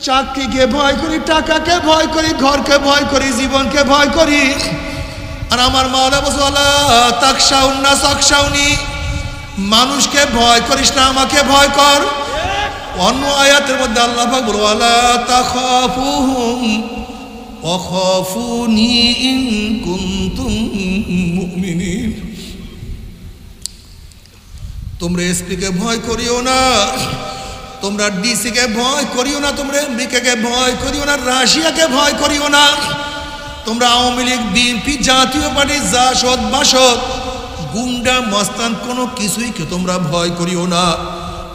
চাকরিকে ভয় করি, টাকাকে ভয় করি, ঘরকে ভয় করি, জীবনকে ভয় করি। আর আমার মাওলা বলছে ওয়ালা তাখশাউন্না সাখশাউনি, মানুষকে ভয় করিস না, আমাকে ভয় কর। অন্য আয়াতের মধ্যে আল্লাহ পাক বলে ওয়ালা তাখাফুহুম ওয়াখাফুনি ইন কুনতুম মুমিনিন, তোমরা এসপিকে ভয় করিও না, তোমরা ডিসিকে ভয় করিও না, তোমরা আমেরিকাকে ভয় করিও না, রাশিয়াকে ভয় করিও না, তোমরা আওয়ামী লীগ, বিএনপি, জাতীয় পার্টি, জাসদ বাসদ, গুন্ডা মস্তান কোনো কিছুইকে তোমরা ভয় করিও না।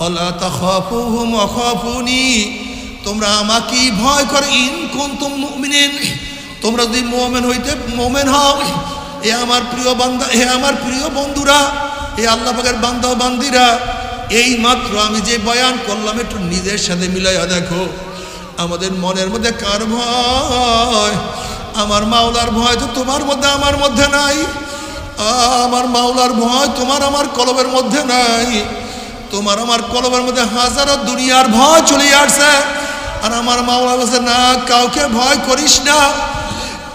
আল্লাহ তাখাফুহুম ওয়াখাফুনি, তোমরা আমাকেই ভয় কর। ইন কুনতুম মুমিনিন, তোমরা যদি মুমিন হও। এ আমার প্রিয় বান্দা, হে আমার প্রিয় বন্ধুরা, এ আল্লাহ পাকের বান্দা ও বান্দিরা, এই মাত্র আমি যে বয়ান করলাম একটু নিজের সাথে মিলাইয়া দেখো। আমাদের মনের মধ্যে কার ভয়? আমার মাওলার ভয় তো তোমার মধ্যে আমার মধ্যে নাই। আমার মাওলার ভয় তোমার আমার কলবের মধ্যে নাই। তোমার আমার কলবের মধ্যে হাজারো দুনিয়ার ভয় চলে আসছে। আর আমার মাওলা বলছে না, কাউকে ভয় করিস না,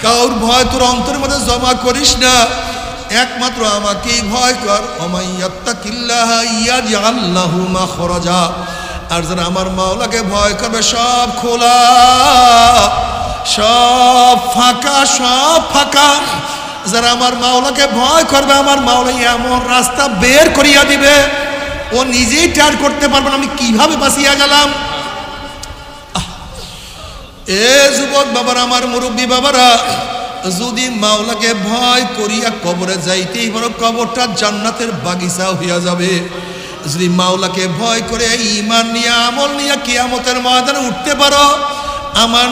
কাউর ভয় তোর অন্তরের মধ্যে জমা করিস না, একমাত্র আমাকেই ভয় কর। ওমাইয়াত্তাকিল্লাহা ইয়াজআল লাহু মাখরাজা, আর যারা আমার মাওলাকে ভয় করবে সব খোলা, সব ফাঁকা, সব ফাঁকা। যারা আমার মাওলাকে ভয় করবে, আমার মাওলা এমন রাস্তা বের করিয়া দিবে ও নিজেই টের করতে পারবে না আমি কিভাবে বাঁচিয়া গেলাম। এ যুবক বাবারা, আমার মুরব্বী বাবারা, যদি মাওলাকে ভয় করিয়া কবরে যাইতেই পারো, কবরটা জান্নাতের বাগিচা হইয়া যাবে। যদি মাওলাকে ভয় করে ঈমান নিয়ে, আমল নিয়ে কিয়ামতের ময়দানে উঠতে পারো, আমার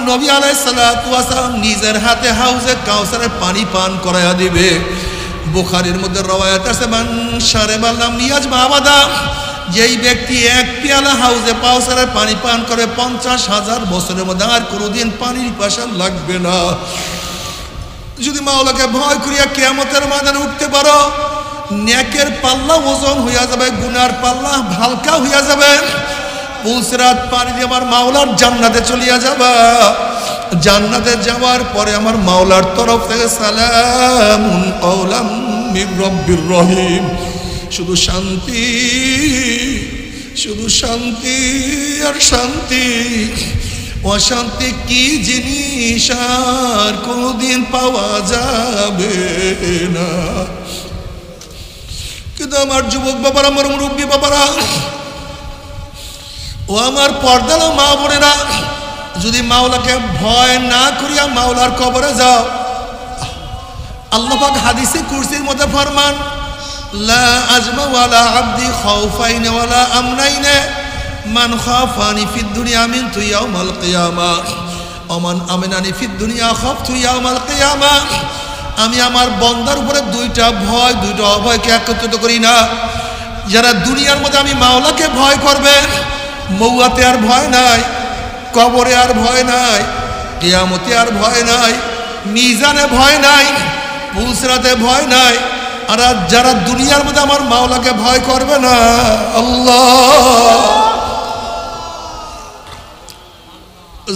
নবী আলাইহিস সালাতু ওয়াস সালাম নিজের হাতে হাউজে কাউসারের পানি পান করাইয়া দিবে। বুখারীর মধ্যে রওয়ায়াত আছে, মান শারিবা লাম ইয়াজমা আবাদা, যেই ব্যক্তি এক পেয়ালা হাউজে কাউসারের পানি পান করে 50,000 বছরের মধ্যে আর কোনোদিন পানির পিপাসা লাগবে না। যদি মাওলাকে ভয় করিয়া কিয়ামতের ময়দানে উঠতে পারো, নেকের পাল্লা ওজন হইয়া যাবে, গুনার পাল্লা হালকা হইয়া যাবে। পুলসিরাত পানি দিয়ে আমার মাওলার জান্নাতে চলিয়া যাবা। জান্নাতে যাওয়ার পরে আমার মাওলার তরফ থেকে সালামুন কওলাম মির রব্বির রহিম, শুধু শান্তি, শুধু শান্তি আর শান্তি। অশান্তি কি জিনিস আর কোনদিন পাওয়া যাবে না। কিন্তু আমার যুবক বাবারা, আমার মুরব্বী বাবারা, ও আমার পর্দালা মা বোনেরা, যদি মাওলাকে ভয় না করিয়া মাওলার কবরে যাও, আল্লাহ পাক হাদিসে কুরসির মধ্যে ফরমান, লা আজমা ওয়ালা আবদি খাউফাইন ওয়ালা আমনাইন, মান খাফানি ফিদ দুনিয়া মিনতু ইয়াউমাল কিয়ামা ওমান আমিনানি ফিদ দুনিয়া খাফতু ইয়াউমাল কিয়ামা। আমি আমার বান্দার উপরে দুইটা ভয়, দুইটা অভয়কে একত্রিত করি না। যারা দুনিয়ার মধ্যে আমি মাওলাকে ভয় করবে, মৌয়াতে আর ভয় নাই, কবরে আর ভয় নাই, কিয়ামতে আর ভয় নাই, মিজানে ভয় নাই, পুলসিরাতে ভয় নাই। আর যারা দুনিয়ার মধ্যে আমার মাওলাকে ভয় করবে না, আল্লাহ,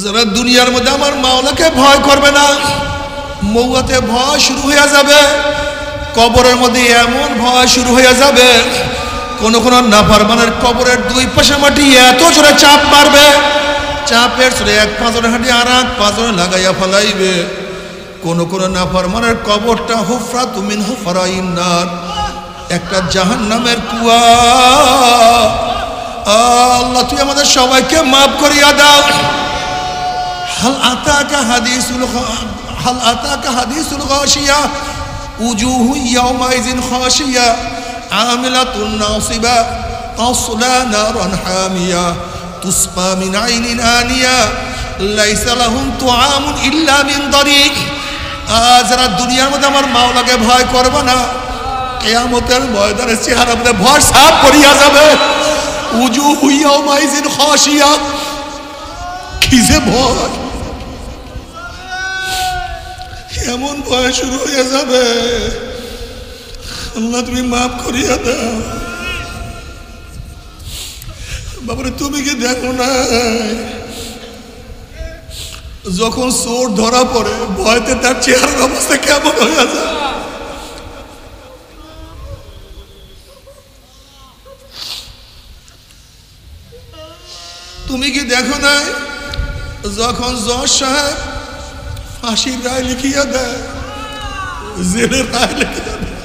যারা দুনিয়ার মধ্যে আমার মাওলাকে ভয় করবে না, মৌয়াতে ভয় শুরু হয়ে যাবে, কবরের মধ্যে এমন ভয় শুরু হয়ে যাবে, কোন কোন নাফরমানের কবরের দুই পাশে মাটি এত জোরে চাপ মারবে, চাপের জোরে এক পাঁজরে হাঁটি আর এক পাঁজরে লাগাইয়া ফেলাইবে। কোন কোন নাফরমানের কবরটা হুফরাতুম মিন হুফরাইন নার, একটা জাহান্নামের কুয়া। আল্লাহ তুই আমাদের সবাইকে মাফ করিয়া দাও। হাল আতাকা হাদিসুল গাশিয়া উজুহু ইয়াউমাইযিন খাশিয়া আমিলাতুন নাসিবা তাসলা নারান হামিয়া তুসফা মিন আইনিন আনিয়া লাইসা লাহুম তুআমুন ইল্লা মিন দারিক। যারা দুনিয়ার মধ্যে আমার মাওলাকে ভয় করবে না, কিয়ামতের ময়দানে চেহারা মধ্যে ভয় সাফ করিয়া যাবে। উজুহু ইয়াউমাইযিন খাশিয়া, কি যে ভয়, এমন ভয় শুরু হয়ে যাবে। আল্লাহ তুমি মাফ করিয়া দাও। বাবারে তুমি কি দেখো না যখন চোর ধরা পড়ে ভয়তে তার চেহারার অবস্থা কেমন হয়ে যায়। তুমি কি দেখো নাই যখন জজ সাহেব ফাঁসির রায় লিখিয়া দেয়, জেলের রায় লিখিয়া দেয়,